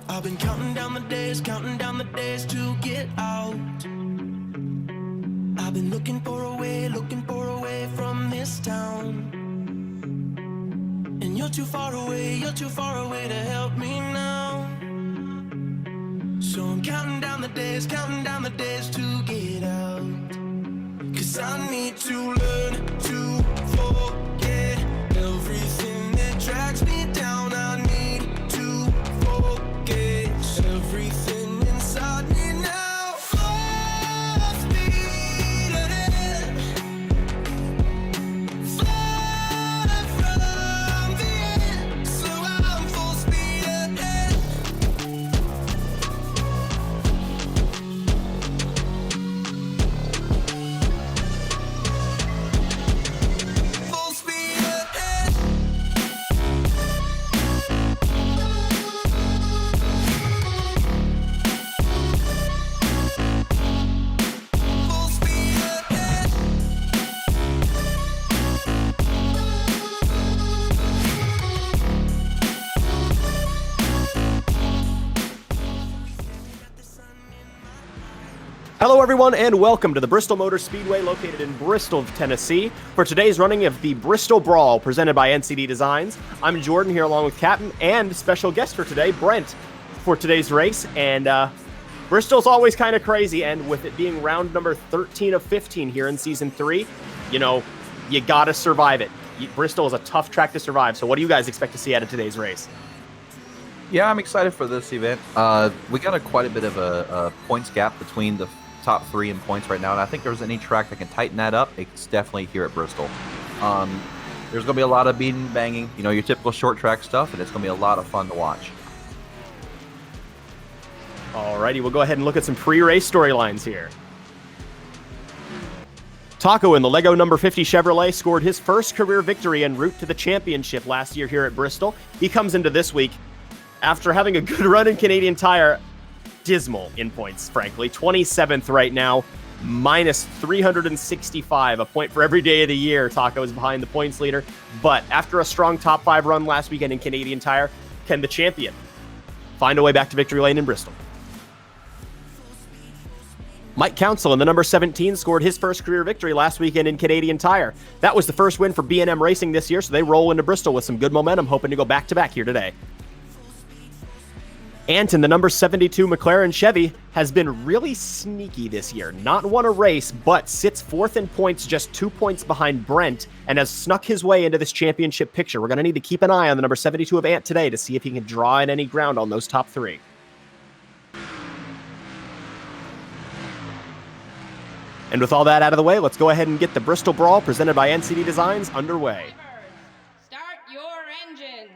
I've been counting down the days to get out. I've been looking for a way from this town. And you're too far away to help me now. So I'm counting down the days to get out. 'Cause I need to learn to forget everything that drags me down. I need to forget everything inside me now. Full speed ahead, far from the end. So I'm full speed ahead. Full speed ahead. Full speed ahead. Hello everyone and welcome to the Bristol Motor Speedway located in Bristol, Tennessee for today's running of the Bristol Brawl presented by NCD Designs. I'm Jordan here along with Captain and special guest for today, Brent, for today's race. And Bristol's always kind of crazy, and with it being round number 13 of 15 here in Season 3, you know, you gotta survive it. Bristol is a tough track to survive, so what do you guys expect to see out of today's race? Yeah, I'm excited for this event. We got quite a bit of a points gap between the top three in points right now, and I think there's any track that can tighten that up, it's definitely here at Bristol. There's going to be a lot of beating and banging, you know, your typical short track stuff, and it's going to be a lot of fun to watch. Alrighty, we'll go ahead and look at some pre-race storylines here. Taco in the Lego number 50 Chevrolet scored his first career victory en route to the championship last year here at Bristol. He comes into this week after having a good run in Canadian Tire. Dismal in points, frankly. 27th right now, minus 365, a point for every day of the year. Taco is behind the points leader, but after a strong top 5 run last weekend in Canadian Tire, can the champion find a way back to victory lane in Bristol? Mike Council in the number 17 scored his first career victory last weekend in Canadian Tire. That was the first win for B&M Racing this year, so they roll into Bristol with some good momentum, hoping to go back-to-back here today. Ant in the number 72 McLaren Chevy has been really sneaky this year. Not won a race, but sits 4th in points, just 2 points behind Brent, and has snuck his way into this championship picture. We're going to need to keep an eye on the number 72 of Ant today to see if he can draw in any ground on those top 3. And with all that out of the way, let's go ahead and get the Bristol Brawl presented by NCD Designs underway. Start your engines.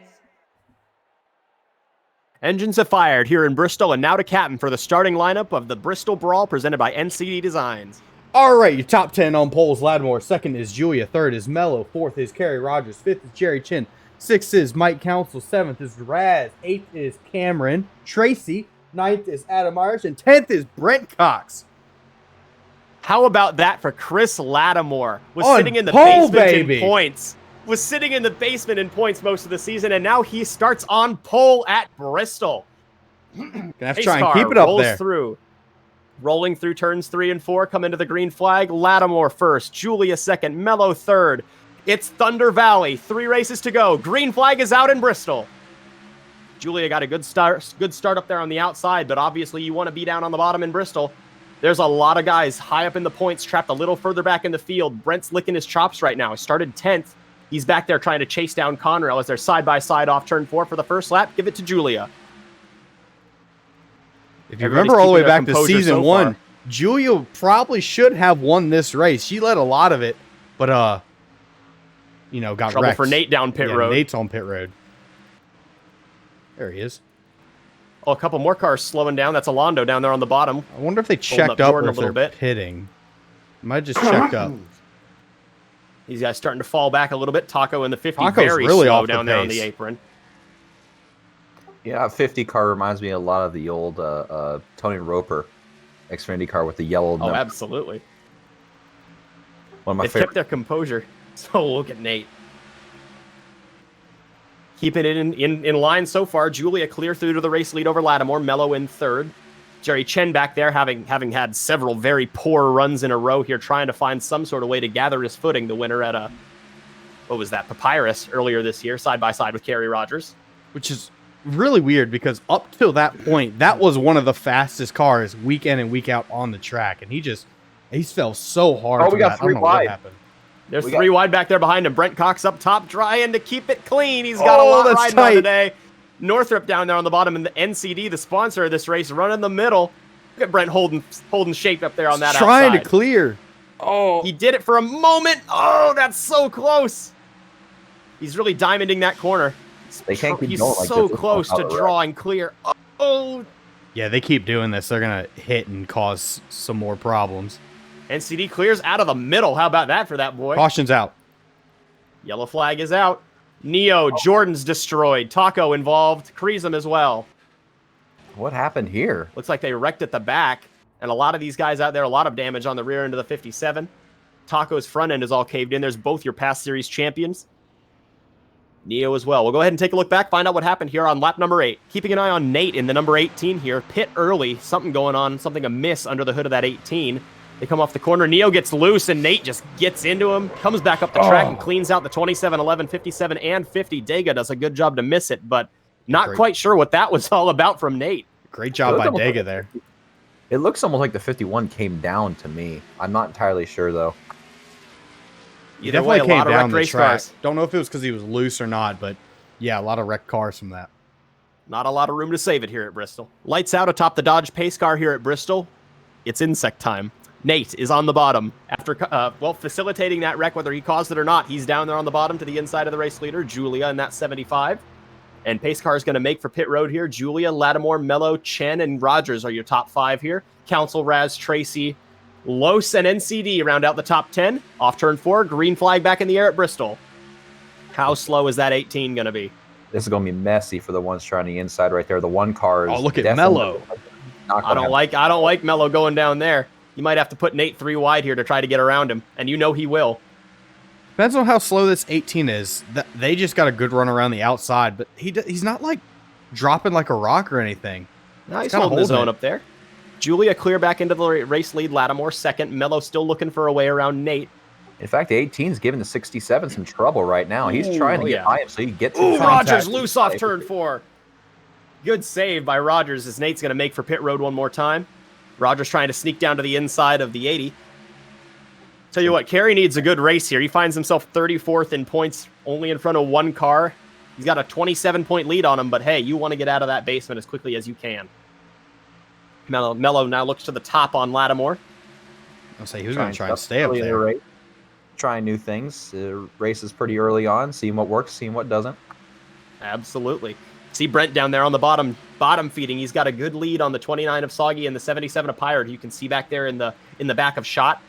Engines have fired here in Bristol, and now to Captain for the starting lineup of the Bristol Brawl presented by NCD Designs. All right, your top 10 on poles, Lattimore. Second is Julia. Third is Mello. Fourth is Kerry Rogers. Fifth is Jerry Chin. Sixth is Mike Council. Seventh is Raz. Eighth is Cameron Tracy. Ninth is Adam Irish. And 10th is Brent Cox. How about that for Chris Lattimore? Was On sitting in the pole, basement baby. in points. Was sitting in the basement in points most of the season, and now he starts on pole at Bristol. Gonna have to Pace try and car keep it up rolls there. through. Rolling through turns 3 and 4, come into the green flag. Lattimore first, Julia second, Mello third. It's Thunder Valley. 3 races to go. Green flag is out in Bristol. Julia got a good start up there on the outside, but obviously you want to be down on the bottom in Bristol. There's a lot of guys high up in the points, trapped a little further back in the field. Brent's licking his chops right now. He started 10th. He's back there trying to chase down Conrail as they're side-by-side off turn 4 for the first lap. Give it to Julia. If you remember all the way back to season 1, Julia probably should have won this race. She led a lot of it, but, you know, got Trouble wrecked. for Nate down pit road. Nate's on pit road. There he is. Oh, a couple more cars slowing down. That's Alondo down there on the bottom. I wonder if they up checked up Jordan or a if little they're bit. pitting. Might just checked up. These guys starting to fall back a little bit. Taco in the 50, Taco's very really slow off the down there on the pace. apron. Yeah, 50 car reminds me a lot of the old Tony Roper Xfinity car with the yellow. Oh, absolutely. One of my They've favorite. kept their composure. So look at Nate. Keeping it in line so far. Julia clear through to the race lead over Lattimore. Mello in third. Jerry Chen back there having had several very poor runs in a row here, trying to find some sort of way to gather his footing. The winner at what was that, Papyrus earlier this year, side by side with Kerry Rogers. Which is really weird because up till that point, that was one of the fastest cars week in and week out on the track. And he fell so hard. Oh, we got that. I don't know wide. what happened. There's three wide back there behind him. Brent Cox up top, trying to keep it clean. He's got a lot that's riding tight. on today. Northrop down there on the bottom, and the NCD, the sponsor of this race, running the middle. Look at Brent holding shape up there on that Trying outside. to clear. Oh, he did it for a moment. Oh, that's so close. He's really diamonding that corner. They can't keep He's going like so this. close to drawing clear. Oh, Yeah, they keep doing this. They're going to hit and cause some more problems. NCD clears out of the middle. How about that for that boy? Caution's out. Yellow flag is out. Neo, Jordan's destroyed. Taco involved. Kreesum as well. What happened here? Looks like they wrecked at the back. And a lot of these guys out there, a lot of damage on the rear end of the 57. Taco's front end is all caved in. There's both your past series champions. Neo as well. We'll go ahead and take a look back, find out what happened here on lap number 8. Keeping an eye on Nate in the number 18 here. Pit early. Something going on. Something amiss under the hood of that 18. They come off the corner. Neo gets loose, and Nate just gets into him. Comes back up the track and cleans out the 27, 11, 57, and 50. Dega does a good job to miss it, but not quite sure what that was all about from Nate. Great job by Dega there. It looks almost like the 51 came down to me. I'm not entirely sure, though. He Either way, definitely a lot came of down wrecked the race track. cars. Don't know if it was because he was loose or not, but yeah, a lot of wrecked cars from that. Not a lot of room to save it here at Bristol. Lights out atop the Dodge pace car here at Bristol. It's insect time. Nate is on the bottom. After, facilitating that wreck, whether he caused it or not, he's down there on the bottom to the inside of the race leader, Julia, in that 75. And pace car is going to make for pit road here. Julia, Lattimore, Mello, Chen, and Rogers are your top 5 here. Council, Raz, Tracy, Los, and NCD round out the top 10. Off turn 4, green flag back in the air at Bristol. How slow is that 18 going to be? This is going to be messy for the ones trying the inside right there. The one car is. Oh, look at definitely Mello. not I gonna don't like Mello going down there. You might have to put Nate 3 wide here to try to get around him, and you know he will. Depends on how slow this 18 is. They just got a good run around the outside, but he's not like dropping like a rock or anything. No, he's kinda holding his holding own it. up there. Julia clear back into the race lead. Lattimore second. Mello still looking for a way around Nate. In fact, the 18's giving the 67 some trouble right now. He's trying to get by him so he gets Ooh, some Rogers contact. loose off turn 4. Good save by Rogers as Nate's going to make for pit road one more time. Rogers trying to sneak down to the inside of the 80. Tell you what, Kerry needs a good race here. He finds himself 34th in points, only in front of one car. He's got a 27-point lead on him, but hey, you want to get out of that basement as quickly as you can. Mello now looks to the top on Lattimore. I'll say he was going to try and stay up there. Race. Trying new things. Race is pretty early on, seeing what works, seeing what doesn't. Absolutely. See Brent down there on the bottom feeding. He's got a good lead on the 29 of Soggy and the 77 of Pirate. You can see back there in the back of shot.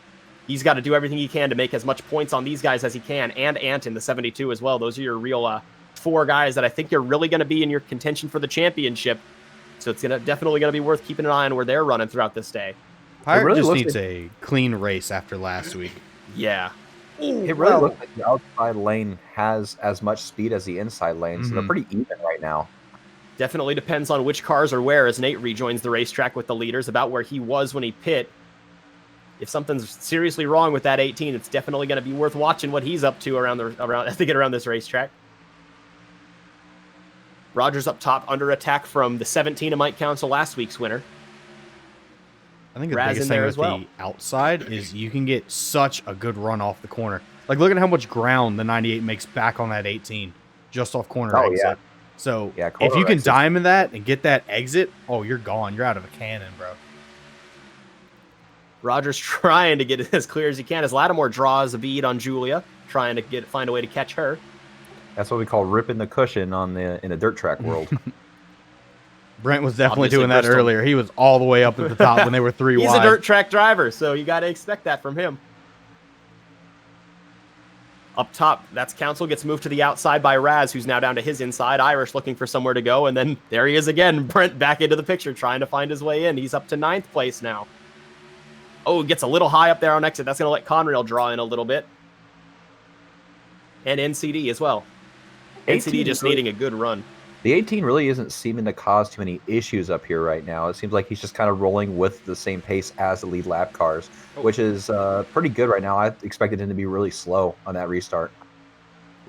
He's got to do everything he can to make as much points on these guys as he can, and Ant in the 72 as well. Those are your real 4 guys that I think you're really going to be in your contention for the championship. So it's definitely going to be worth keeping an eye on where they're running throughout this day. Pirate really just looks needs a clean race after last week. Yeah. It really looks like the outside lane has as much speed as the inside lane, so they're pretty even right now. Definitely depends on which cars are where as Nate rejoins the racetrack with the leaders, about where he was when he pit. If something's seriously wrong with that 18, it's definitely going to be worth watching what he's up to around as they get around this racetrack. Rogers up top under attack from the 17 of Mike Council, last week's winner. I think the Raz biggest in thing there with as well. the outside is you can get such a good run off the corner. Like, look at how much ground the 98 makes back on that 18, just off corner Oh, exit. yeah. So Yeah, if corner you can exit. diamond that and get that exit, oh, you're gone. You're out of a cannon, bro. Rogers trying to get it as clear as he can as Lattimore draws a bead on Julia, trying to find a way to catch her. That's what we call ripping the cushion in the dirt track world. Brent was definitely Obviously, doing that Bristol. earlier. He was all the way up at the top when they were 3 He's wide. a dirt track driver, so you got to expect that from him. Up top, that's Council, gets moved to the outside by Raz, who's now down to his inside. Irish looking for somewhere to go, and then there he is again. Brent back into the picture, trying to find his way in. He's up to 9th place now. Oh, gets a little high up there on exit. That's going to let Conrail draw in a little bit. And NCD as well. NCD just needing a good run. The 18 really isn't seeming to cause too many issues up here right now. It seems like he's just kind of rolling with the same pace as the lead lap cars, which is pretty good right now. I expected him to be really slow on that restart.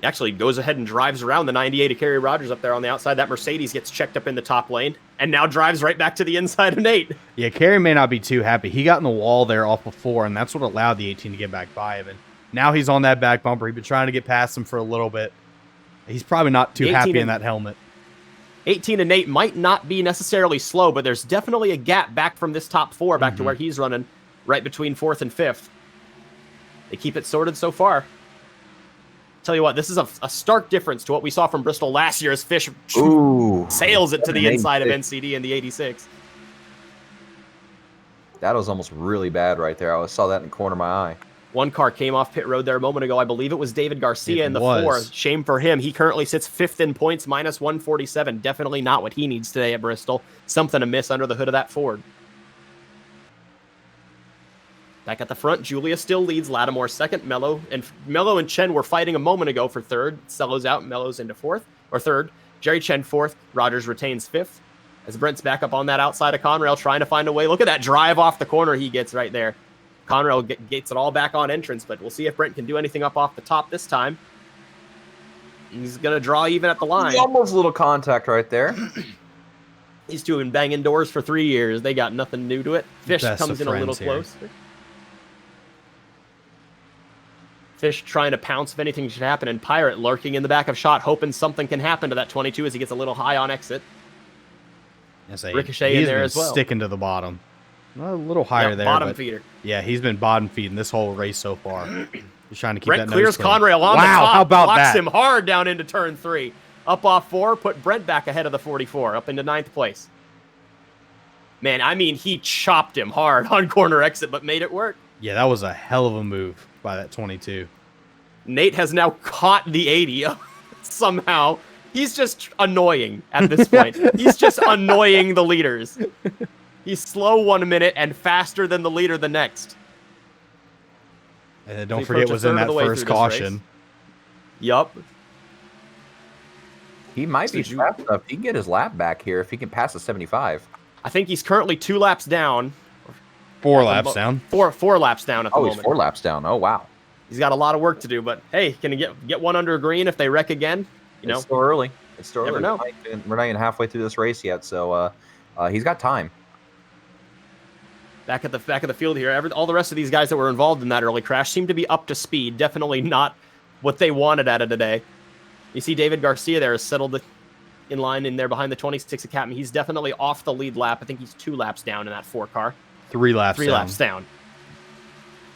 He actually goes ahead and drives around the 98 of Kerry Rogers up there on the outside. That Mercedes gets checked up in the top lane and now drives right back to the inside of Nate. Yeah, Kerry may not be too happy. He got in the wall there off of 4, and that's what allowed the 18 to get back by him. And now he's on that back bumper. He's been trying to get past him for a little bit. He's probably not too happy in that helmet. 18 and Nate might not be necessarily slow, but there's definitely a gap back from this top 4 back to where he's running, right between 4th and 5th. They keep it sorted so far. Tell you what, this is a stark difference to what we saw from Bristol last year as Fish sails it to the inside of NCD in the 86. That was almost really bad right there. I saw that in the corner of my eye. One car came off pit road there a moment ago. I believe it was David Garcia in the 4. Shame for him. He currently sits 5th in points, minus 147. Definitely not what he needs today at Bristol. Something amiss under the hood of that Ford. Back at the front, Julia still leads. Lattimore second. Mello and Chen were fighting a moment ago for 3rd. Cello's out. Mello's into 4th or 3rd. Jerry Chen 4th. Rogers retains 5th. As Brent's back up on that outside of Conrail, trying to find a way. Look at that drive off the corner he gets right there. Conrail gets it all back on entrance, but we'll see if Brent can do anything up off the top this time. He's going to draw even at the line. Almost a little contact right there. These two have been banging doors for 3 years. They got nothing new to it. Fish comes in a little closer. Fish trying to pounce if anything should happen, and Pirate lurking in the back of shot, hoping something can happen to that 22 as he gets a little high on exit. Yes, Ricochet in there as well. Sticking to the bottom. A little higher there. Bottom feeder. Yeah, he's been bottom feeding this whole race so far. He's trying to keep Brent that clears nose clean. Conrail on the top. How about blocks that? Him hard down into turn 3. Up off 4, put Brent back ahead of the 44, up into 9th place. Man, I mean, he chopped him hard on corner exit, but made it work. Yeah, that was a hell of a move by that 22. Nate has now caught the 80 somehow. He's just annoying at this point. He's just annoying the leaders. He's slow 1 minute and faster than the leader the next. And don't forget, was in that first caution. Yup. He might be fast enough. He can get his lap back here if he can pass the 75. I think he's currently 2 laps down. 4 laps down. Four laps down at the moment. He's 4 laps down. Oh, wow. He's got a lot of work to do, but hey, can he get one under green if they wreck again? It's still early. It's still early. Know. We're not even halfway through this race yet, so he's got time. Back at the field here, all the rest of these guys that were involved in that early crash seem to be up to speed. Definitely not what they wanted out of today. You see David Garcia there is settled in line in there behind the 26 Academy. He's definitely off the lead lap. I think he's 2 laps down in that 4 car. 3 laps down. 3 laps down.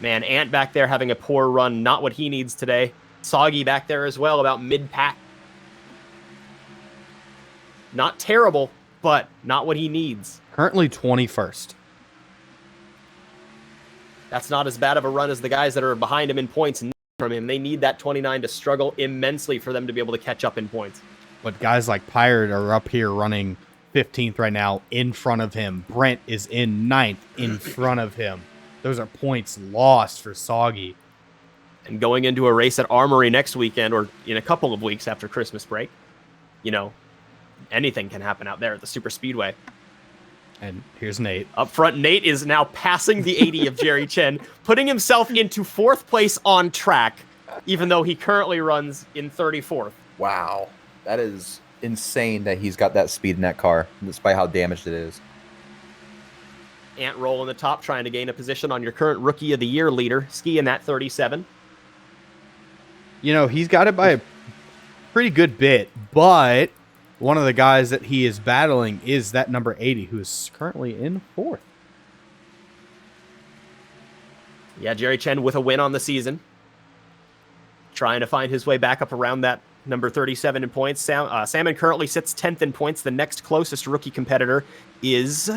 Man, Ant back there having a poor run. Not what he needs today. Soggy back there as well, about mid-pack. Not terrible, but not what he needs. Currently 21st. That's not as bad of a run as the guys that are behind him in points from him. They need that 29 to struggle immensely for them to be able to catch up in points. But guys like Pirate are up here running 15th right now in front of him. Brent is in 9th in front of him. Those are points lost for Soggy. And going into a race at Armory next weekend or in a couple of weeks after Christmas break, anything can happen out there at the Super Speedway. And here's Nate. Up front, Nate is now passing the 80 of Jerry Chen, putting himself into 4th place on track, even though he currently runs in 34th. Wow. That is insane that he's got that speed in that car, despite how damaged it is. Ant roll in the top, trying to gain a position on your current Rookie of the Year leader, Ski in that 37. He's got it by a pretty good bit, but one of the guys that he is battling is that number 80, who is currently in 4th. Yeah, Jerry Chen with a win on the season. Trying to find his way back up around that number 37 in points. Salmon currently sits 10th in points. The next closest rookie competitor is...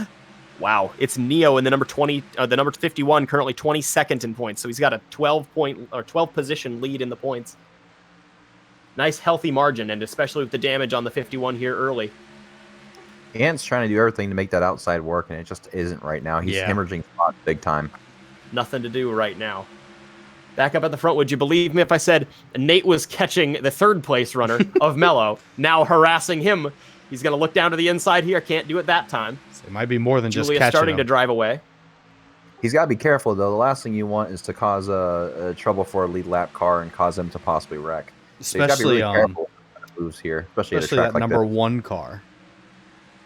Wow, it's Neo in the number 20, the number 51, currently 22nd in points. So he's got a 12 position lead in the points. Nice healthy margin, and especially with the damage on the 51 here early. Ant's trying to do everything to make that outside work, and it just isn't right now. He's hemorrhaging spots big time. Nothing to do right now. Back up at the front, would you believe me if I said Nate was catching the third place runner of Mello, now harassing him? He's going to look down to the inside here. Can't do it that time. So it might be more than just Julia's catching starting him. to drive away. He's got to be careful, though. The last thing you want is to cause trouble for a lead lap car and cause him to possibly wreck. So Especially he's got to be really careful moves here, especially at a track that like number this. 1 car.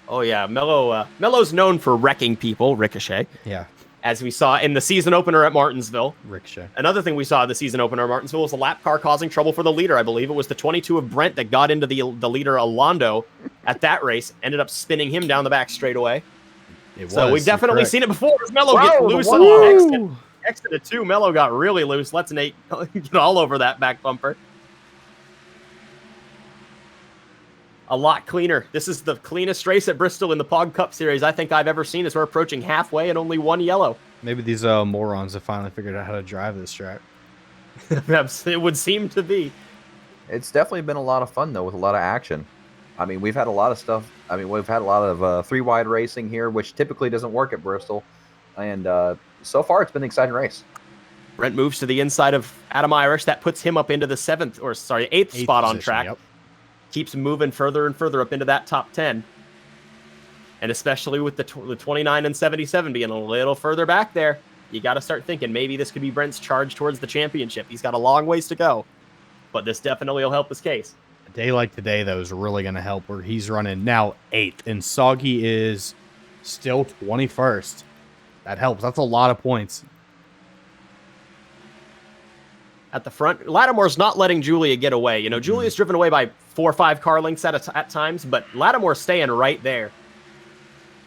Oh, yeah. Mello's known for wrecking people, Ricochet, Yeah, as we saw in the season opener at Martinsville. Ricochet. Another thing we saw in the season opener at Martinsville was a lap car causing trouble for the leader. I believe it was the 22 of Brent that got into the leader, Alondo, at that race, ended up spinning him down the back straightaway. So we've definitely seen it before. As Mello gets loose on the exit of 2. Mello got really loose. Let's Nate get all over that back bumper. A lot cleaner. This is the cleanest race at Bristol in the POG Cup Series I think I've ever seen, as we're approaching halfway and only 1 yellow. Maybe these morons have finally figured out how to drive this track. It would seem to be. It's definitely been a lot of fun, though, with a lot of action. I mean, we've had a lot of stuff. I mean, we've had a lot of 3-wide racing here, which typically doesn't work at Bristol. And so far, it's been an exciting race. Brent moves to the inside of Adam Irish. That puts him up into the 8th spot on track. Yep. Keeps moving further and further up into that top 10. And especially with the 29 and 77 being a little further back there, you got to start thinking maybe this could be Brent's charge towards the championship. He's got a long ways to go, but this definitely will help his case. A day like today, though, is really going to help, where he's running now 8th, and Soggy is still 21st. That helps. That's a lot of points. At the front, Lattimore's not letting Julia get away. You know, Julia's driven away by 4 or 5 car lengths at times, but Lattimore's staying right there.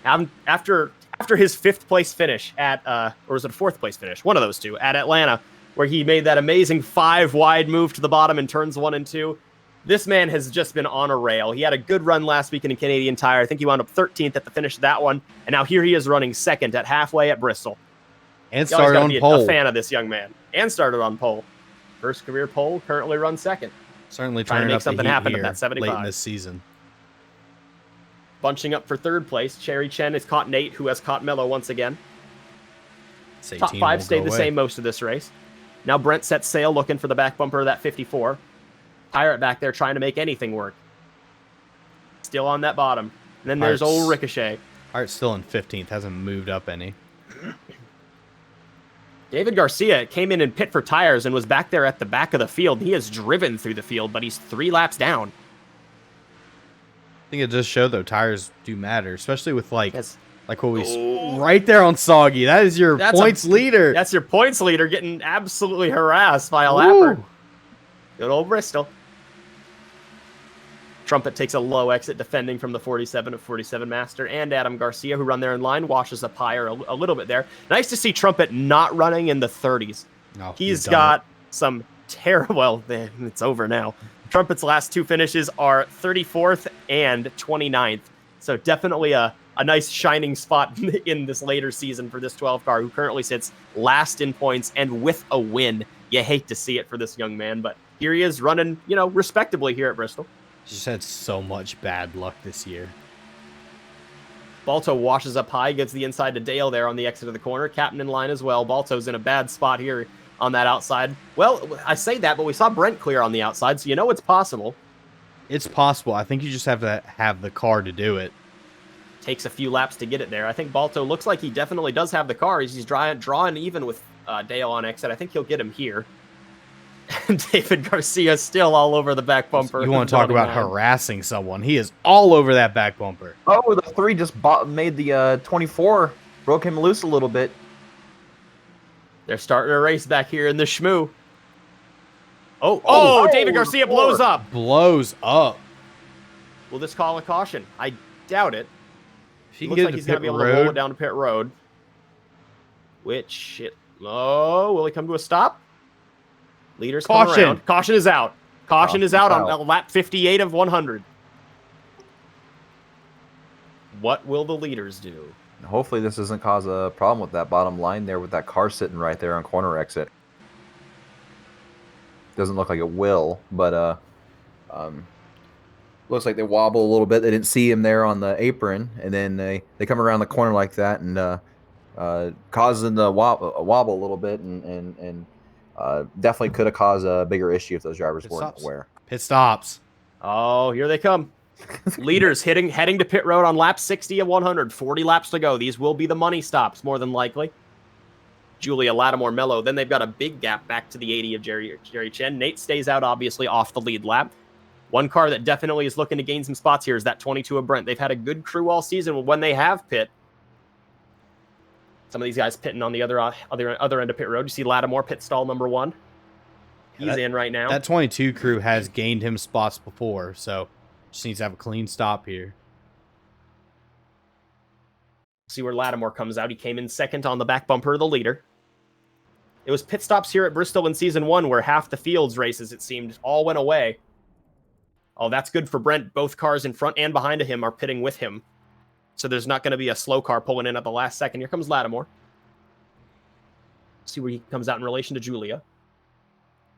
After his 5th place finish at, or was it a 4th place finish? One of those two at Atlanta, where he made that amazing 5-wide move to the bottom in turns 1 and 2. This man has just been on a rail. He had a good run last weekend in Canadian Tire. I think he wound up 13th at the finish of that one, and now here he is running 2nd at halfway at Bristol. And started on be pole. A fan of this young man, and started on pole. First career pole, currently runs 2nd. Certainly trying to make up the something heat happen here at that 75. late in this season. Bunching up for 3rd place, Cherry Chen has caught Nate, who has caught Mello once again. Top 5 stayed the same most of this race. Now Brent sets sail looking for the back bumper of that 54. Pirate back there trying to make anything work. Still on that bottom. And then there's old Ricochet. Art's still in 15th, hasn't moved up any. David Garcia came in and pit for tires and was back there at the back of the field. He has driven through the field, but he's 3 laps down. I think it does show, though, tires do matter, especially with like what we right there on Soggy. That is your points leader. That's your points leader getting absolutely harassed by a lapper. Good old Bristol. Trumpet takes a low exit defending from the 47 of 47 Master, and Adam Garcia, who run there in line, washes up higher a little bit there. Nice to see Trumpet not running in the 30s. No, He's got some terrible... Well, it's over now. Trumpet's last 2 finishes are 34th and 29th. So definitely a nice shining spot in this later season for this 12 car, who currently sits last in points and with a win. You hate to see it for this young man, but here he is running, respectably here at Bristol. Just had so much bad luck this year. Balto washes up high, gives the inside to Dale there on the exit of the corner. Captain in line as well. Balto's in a bad spot here on that outside. Well, I say that, but we saw Brent clear on the outside, so it's possible. It's possible. I think you just have to have the car to do it. Takes a few laps to get it there. I think Balto looks like he definitely does have the car. He's drawing even with Dale on exit. I think he'll get him here. David Garcia still all over the back bumper. You want to talk about harassing someone? He is all over that back bumper. Oh, the 3 just made the 24, broke him loose a little bit. They're starting a race back here in the Shmoo. Oh, David Garcia blows up. Blows up. Will this call a caution? I doubt it. He looks like he's going to be able to roll it down to pit road. Will he come to a stop? Leaders come around. Caution is out. Caution is out on lap 58 of 100. What will the leaders do? Hopefully this doesn't cause a problem with that bottom line there with that car sitting right there on corner exit. Doesn't look like it will, but looks like they wobble a little bit. They didn't see him there on the apron, and then they come around the corner like that and causing the wobble a little bit and Definitely could have caused a bigger issue if those drivers Pit weren't stops. aware. Pit stops. Oh, here they come. Leaders heading to pit road on lap 60 of 100. 40 laps to go. These will be the money stops, more than likely. Julia, Lattimore, Mello. Then they've got a big gap back to the 80 of Jerry Chen. Nate stays out, obviously, off the lead lap. One car that definitely is looking to gain some spots here is that 22 of Brent. They've had a good crew all season when they have pit. Some of these guys pitting on the other end of pit road. You see Lattimore, pit stall number 1. He's in right now. That 22 crew has gained him spots before, so just needs to have a clean stop here. See where Lattimore comes out. He came in second on the back bumper of the leader. It was pit stops here at Bristol in Season 1 where half the field's races, it seemed, all went away. Oh, that's good for Brent. Both cars in front and behind of him are pitting with him. So there's not going to be a slow car pulling in at the last second. Here comes Lattimore. See where he comes out in relation to Julia.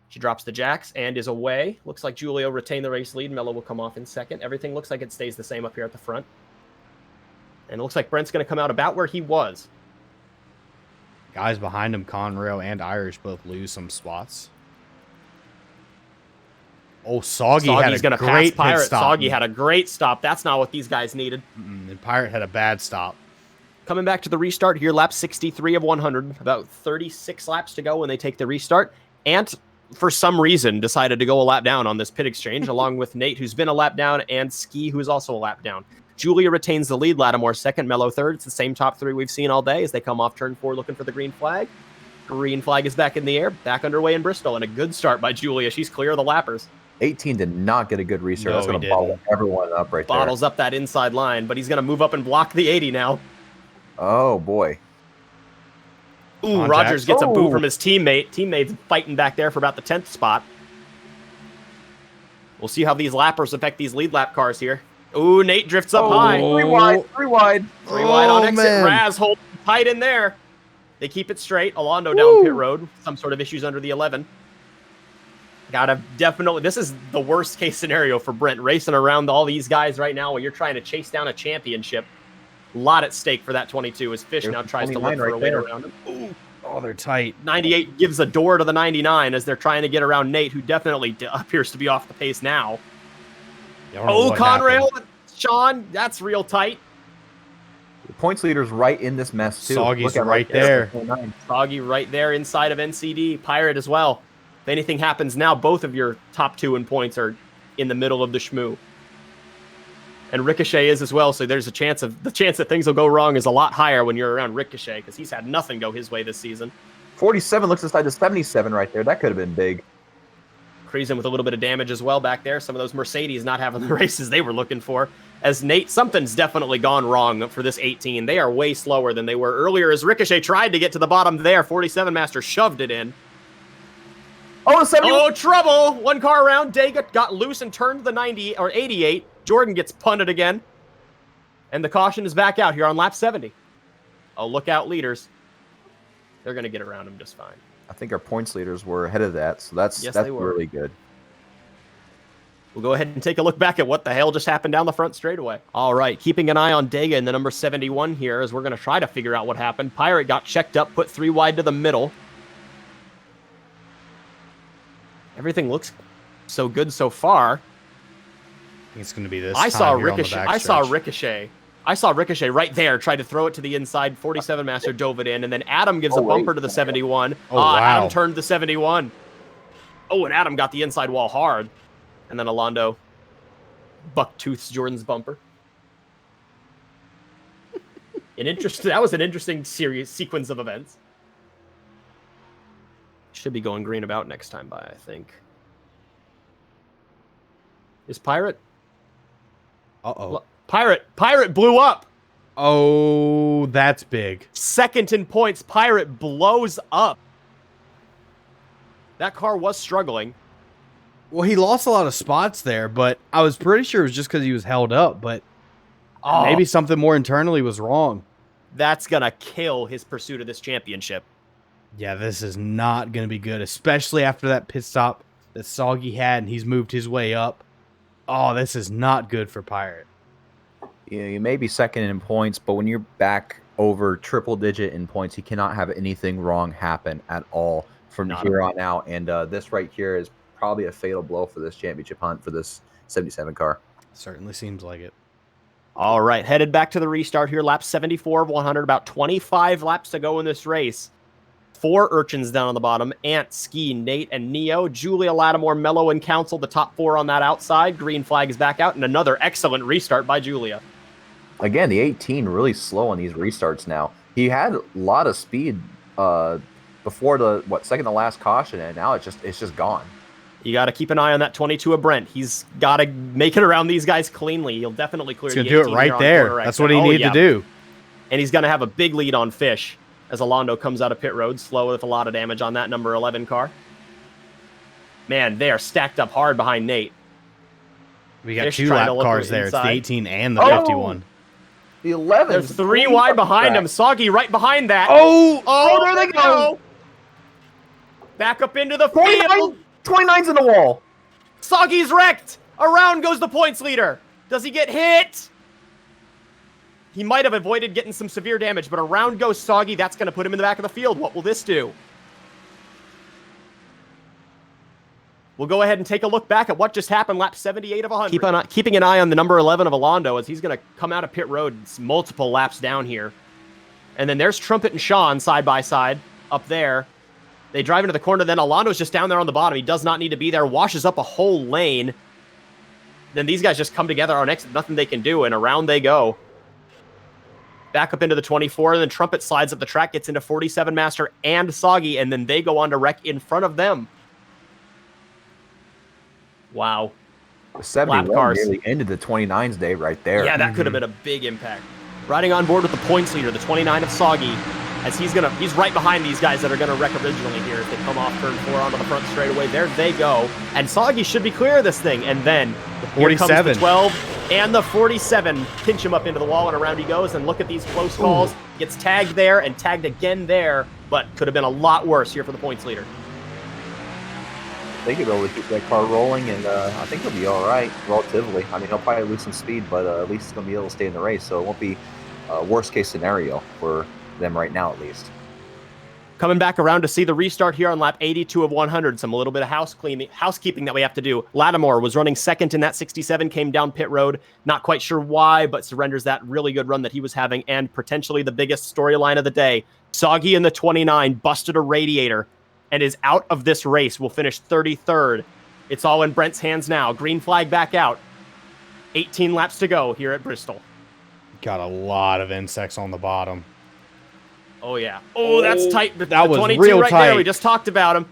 She drops the jacks and is away. Looks like Julia retained the race lead. Mello will come off in second. Everything looks like it stays the same up here at the front. And it looks like Brent's going to come out about where he was. Guys behind him, Conrail and Irish, both lose some spots. Oh, Soggy had a great Pirate. pit stop. Soggy had a great stop. That's not what these guys needed. And Pirate had a bad stop. Coming back to the restart here, lap 63 of 100. About 36 laps to go when they take the restart. And for some reason, decided to go a lap down on this pit exchange, along with Nate, who's been a lap down, and Ski, who's also a lap down. Julia retains the lead, Lattimore second, Mello third. It's the same top 3 we've seen all day as they come off turn 4 looking for the green flag. Green flag is back in the air, back underway in Bristol, and a good start by Julia. She's clear of the lappers. 18 did not get a good restart. No, That's going he to bottle didn't. everyone up right there. Bottles up that inside line, but he's going to move up and block the 80 now. Oh, boy. Ooh, Contact. Rogers gets a boot Oh. from his teammate. Teammate's fighting back there for about the 10th spot. We'll see how these lappers affect these lead lap cars here. Ooh, Nate drifts up high. 3 wide, 3 wide. 3 wide on exit. man. Raz holding tight in there. They keep it straight. Alondo down pit road. Some sort of issues under the 11. Gotta definitely... This is the worst case scenario for Brent. Racing around all these guys right now while you're trying to chase down a championship. A lot at stake for that 22 as Fish There's now tries to 29 look for a right way there. around him. Ooh. Oh, they're tight. 98 gives a door to the 99 as they're trying to get around Nate, who definitely appears to be off the pace now. Oh, Conrail, Sean, that's real tight. The points leader's right in this mess, too. Soggy's Look at right there. 29. Soggy right there inside of NCD. Pirate as well. If anything happens now, both of your top 2 in points are in the middle of the shmoo. And Ricochet is as well, so there's the chance that things will go wrong is a lot higher when you're around Ricochet, because he's had nothing go his way this season. 47 looks inside the 77 right there. That could have been big. Creasing with a little bit of damage as well back there. Some of those Mercedes not having the races they were looking for. As Nate, something's definitely gone wrong for this 18. They are way slower than they were earlier as Ricochet tried to get to the bottom there. 47 Master shoved it in. Oh, 70. Oh, trouble! One car around. Dega got loose and turned the 90 or 88. Jordan gets punted again. And the caution is back out here on lap 70. Oh, look out, leaders. They're going to get around him just fine. I think our points leaders were ahead of that, so that's they were. really good. We'll go ahead and take a look back at what the hell just happened down the front straightaway. All right, keeping an eye on Dega in the number 71 here as we're going to try to figure out what happened. Pirate got checked up, put 3 wide to the middle. Everything looks so good so far. I think it's going to be this. I saw time here on the Ricochet. I saw backstretch. Ricochet. I saw Ricochet right there, tried to throw it to the inside. 47 Master dove it in, and then Adam gives a bumper to the 71. Oh, wow. Adam turned the 71. Oh, and Adam got the inside wall hard. And then Alondo bucktooths Jordan's bumper. That was an interesting sequence of events. Should be going green about next time by, I think. Is Pirate? Uh-oh. Pirate blew up. Oh, that's big. Second in points, Pirate blows up. That car was struggling. Well, he lost a lot of spots there, but I was pretty sure it was just because he was held up, but maybe something more internally was wrong. That's going to kill his pursuit of this championship. Yeah, this is not going to be good, especially after that pit stop that Soggy had, and he's moved his way up. Oh, this is not good for Pirate. Yeah, you may be second in points, but when you're back over triple digit in points, you cannot have anything wrong happen at all. from Not here on out. And this right here is probably a fatal blow for this championship hunt for this 77 car. Certainly seems like it. All right, headed back to the restart here. Lap 74 of 100, about 25 laps to go in this race. 4 urchins down on the bottom. Ant, Ski, Nate, and Neo. Julia, Lattimore, Mello, and Council, the top 4 on that outside. Green flag is back out, and another excellent restart by Julia. Again, the 18 really slow on these restarts now. He had a lot of speed before the second to last caution, and now it's just gone. You got to keep an eye on that 22 of Brent. He's got to make it around these guys cleanly. He'll definitely clear He's the going to 18 do it right here on there. corner That's exit. what he needed to do. And he's going to have a big lead on Fish as Alondo comes out of pit road, slow with a lot of damage on that number 11 car. Man, they are stacked up hard behind Nate. We got Fish 2 trying to lap look cars there. It's the inside. 18 and the 51. The 11. There's 3 wide behind him. Soggy right behind that. Oh, there they go. Back up into the 29, field. 29's in the wall. Soggy's wrecked. Around goes the points leader. Does he get hit? He might have avoided getting some severe damage, but around goes Soggy. That's going to put him in the back of the field. What will this do? We'll go ahead and take a look back at what just happened, lap 78 of 100. Keeping an eye on the number 11 of Alondo as he's going to come out of pit road. It's multiple laps down here. And then there's Trumpet and Sean side by side up there. They drive into the corner. Then Alondo's just down there on the bottom. He does not need to be there. Washes up a whole lane. Then these guys just come together on exit. Nothing they can do, and around they go. Back up into the 24, and then Trumpet slides up the track, gets into 47 Master and Soggy, and then they go on to wreck in front of them. Wow. The 71 nearly ended the 29's day right there. Yeah, that could have been a big impact. Riding on board with the points leader, the 29 of Soggy, as he's right behind these guys that are gonna wreck originally here as they come off turn 4 onto the front straightaway. There they go. And Soggy should be clear of this thing. And then here comes the 12 and the 47. Pinch him up into the wall, and around he goes. And look at these close calls. Gets tagged there and tagged again there, but could have been a lot worse here for the points leader. They could always keep that car rolling, and I think he'll be all right, relatively. I mean, he'll probably lose some speed, but at least he's going to be able to stay in the race, so it won't be a worst-case scenario for them right now, at least. Coming back around to see the restart here on lap 82 of 100. Some a little bit of housekeeping that we have to do. Lattimore was running second in that 67, came down pit road. Not quite sure why, but surrenders that really good run that he was having, and potentially the biggest storyline of the day. Soggy in the 29 busted a radiator and is out of this race. Will finish 33rd. It's all in Brent's hands now. Green flag back out. 18 laps to go here at Bristol. Got a lot of insects on the bottom. Oh, yeah. Oh, that's tight. That was 22 real right tight. there. We just talked about him.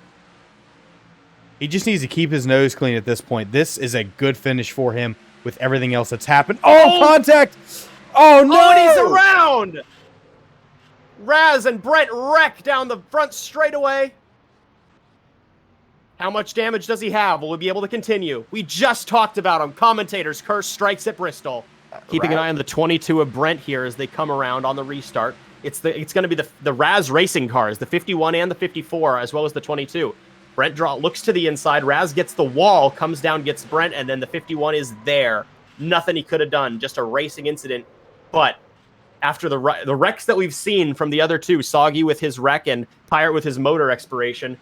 He just needs to keep his nose clean at this point. This is a good finish for him with everything else that's happened. Oh, contact! Oh, no! Oh, and he's around! Raz and Brent wreck down the front straightaway. How much damage does he have? Will we be able to continue? We just talked about him. Commentators curse strikes at Bristol. Keeping an eye on the 22 of Brent here as they come around on the restart. It's going to be the Raz racing cars, the 51 and the 54, as well as the 22. Brent looks to the inside. Raz gets the wall, comes down, gets Brent, and then the 51 is there. Nothing he could have done, just a racing incident. But after the wrecks that we've seen from the other two, Soggy with his wreck and Pirate with his motor expiration,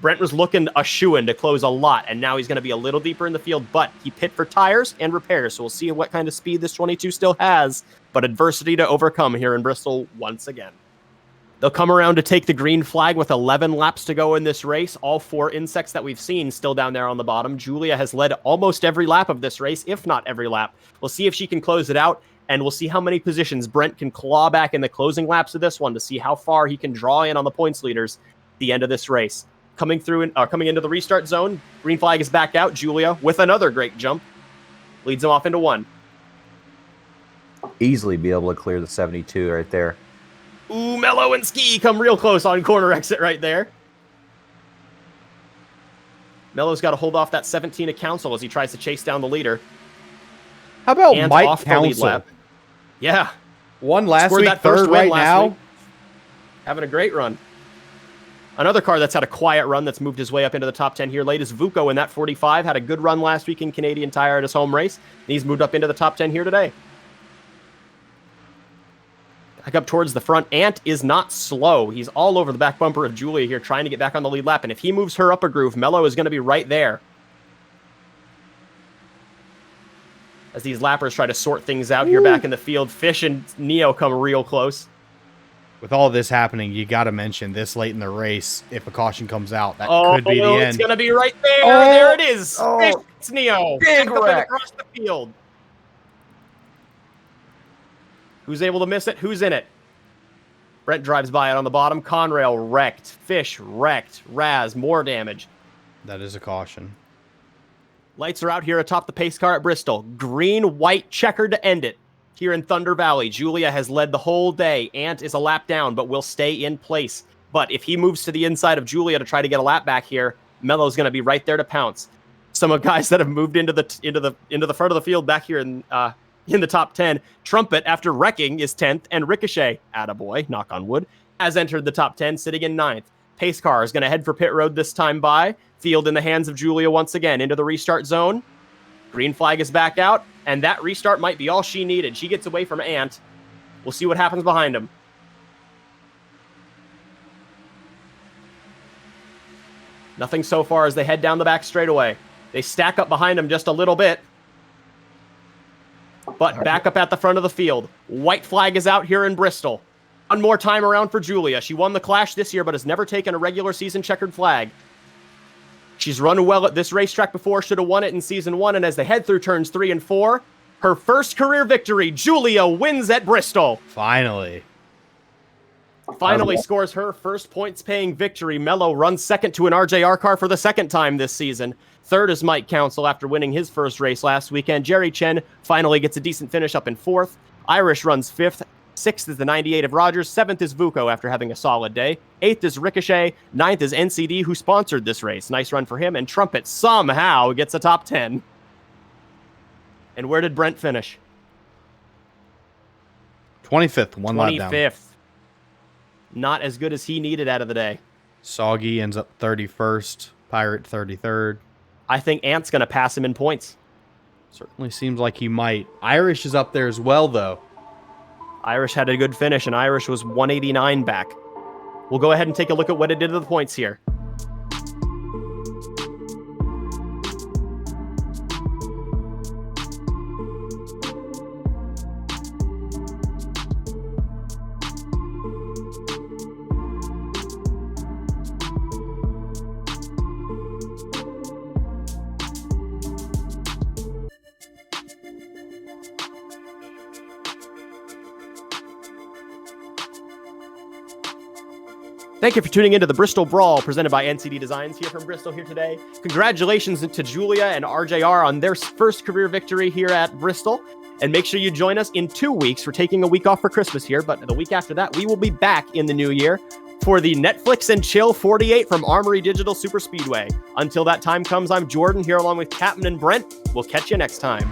Brent was looking a shoo-in to close a lot, and now he's going to be a little deeper in the field, but he pit for tires and repairs, so we'll see what kind of speed this 22 still has, but adversity to overcome here in Bristol once again. They'll come around to take the green flag with 11 laps to go in this race. All 4 insects that we've seen still down there on the bottom. Julia has led almost every lap of this race, if not every lap. We'll see if she can close it out, and we'll see how many positions Brent can claw back in the closing laps of this one to see how far he can draw in on the points leaders at the end of this race. Coming into the restart zone, green flag is back out. Julia with another great jump leads him off into 1. Easily be able to clear the 72 right there. Ooh, Mello and Ski come real close on corner exit right there. Mello's got to hold off that 17 of Council as he tries to chase down the leader. How about And Mike off the lead Council? lap. Yeah. One last Scored week, that first third win right last now. week. Having a great run. Another car that's had a quiet run that's moved his way up into the top 10 here late is Vuko in that 45. Had a good run last week in Canadian Tire at his home race. And he's moved up into the top 10 here today. Back up towards the front. Ant is not slow. He's all over the back bumper of Julia here, trying to get back on the lead lap. And if he moves her up a groove, Mello is going to be right there. As these lappers try to sort things out here back in the field, Fish and Neo come real close. With all this happening, you got to mention this late in the race, if a caution comes out, that could be the it's end. going to be right there. Oh, There it is. oh. Fish, it's Neo. Big Back up and wreck. across the field. Who's able to miss it? Who's in it? Brent drives by it on the bottom. Conrail wrecked. Fish wrecked. Raz, more damage. That is a caution. Lights are out here atop the pace car at Bristol. Green, white, checkered to end it. Here in Thunder Valley, Julia has led the whole day. Ant is a lap down, but will stay in place. But if he moves to the inside of Julia to try to get a lap back here, Mello's going to be right there to pounce. Some of guys that have moved into the front of the field back here in the top 10. Trumpet, after wrecking, is 10th, and Ricochet, attaboy, knock on wood, has entered the top 10, sitting in 9th. Pace car is going to head for pit road this time by. Field in the hands of Julia once again into the restart zone. Green flag is back out, and that restart might be all she needed. She gets away from Ant. We'll see what happens behind him. Nothing so far as they head down the back straightaway. They stack up behind him just a little bit. But back up at the front of the field. White flag is out here in Bristol. One more time around for Julia. She won the Clash this year, but has never taken a regular season checkered flag. She's run well at this racetrack before, should have won it in Season 1, and as they head through turns 3 and 4, her first career victory, Julia wins at Bristol. Finally Scores her first points-paying victory. Mello runs second to an RJR car for the second time this season. Third is Mike Council after winning his first race last weekend. Jerry Chen finally gets a decent finish up in 4th. Irish runs 5th. 6th is the 98 of Rogers. 7th is Vuko after having a solid day. 8th is Ricochet. 9th is NCD, who sponsored this race. Nice run for him. And Trumpet somehow gets a top 10. And where did Brent finish? 25th, one lap down. 25th. Not as good as he needed out of the day. Soggy ends up 31st. Pirate 33rd. I think Ant's going to pass him in points. Certainly seems like he might. Irish is up there as well, though. Irish had a good finish, and Irish was 189 back. We'll go ahead and take a look at what it did to the points here. Thank you for tuning into the Bristol Brawl presented by NCD Designs here from Bristol here today. Congratulations to Julia and RJR on their first career victory here at Bristol. And make sure you join us in 2 weeks. We're taking a week off for Christmas here, but the week after that, we will be back in the new year for the Netflix and Chill 48 from Armory Digital Super Speedway. Until that time comes, I'm Jordan here along with Captain and Brent. We'll catch you next time.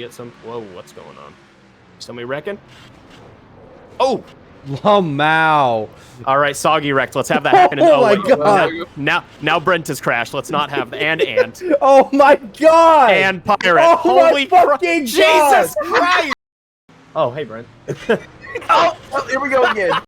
At some. Whoa, what's going on? Somebody wrecking? Oh! Lamau. All right, Soggy wrecked. Let's have that happen. Oh my God. Now Brent has crashed. Let's not have and Ant. Oh my God. And Pirate. Oh Holy my fucking God. Jesus Christ! Oh, hey, Brent. Oh, here we go again.